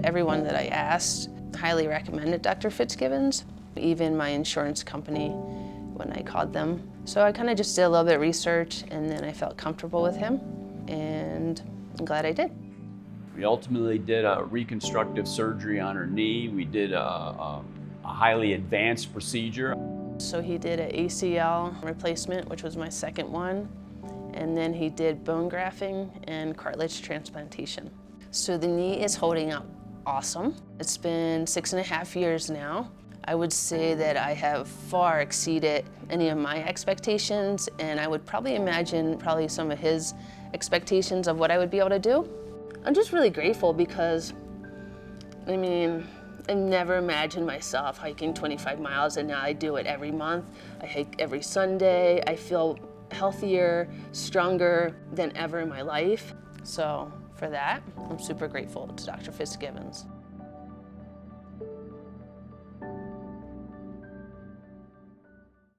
Everyone that I asked highly recommended Dr. FitzGibbons, even my insurance company when I called them. So I kind of just did a little bit of research, and then I felt comfortable with him, and I'm glad I did. We ultimately did a reconstructive surgery on her knee. We did a highly advanced procedure. So he did an ACL replacement, which was my second one, and then he did bone grafting and cartilage transplantation. So the knee is holding up awesome. It's been 6.5 years now. I would say that I have far exceeded any of my expectations, and I would probably imagine some of his expectations of what I would be able to do. I'm just really grateful because, I never imagined myself hiking 25 miles, and now I do it every month. I hike every Sunday. I feel healthier, stronger than ever in my life. So for that, I'm super grateful to Dr. FitzGibbons.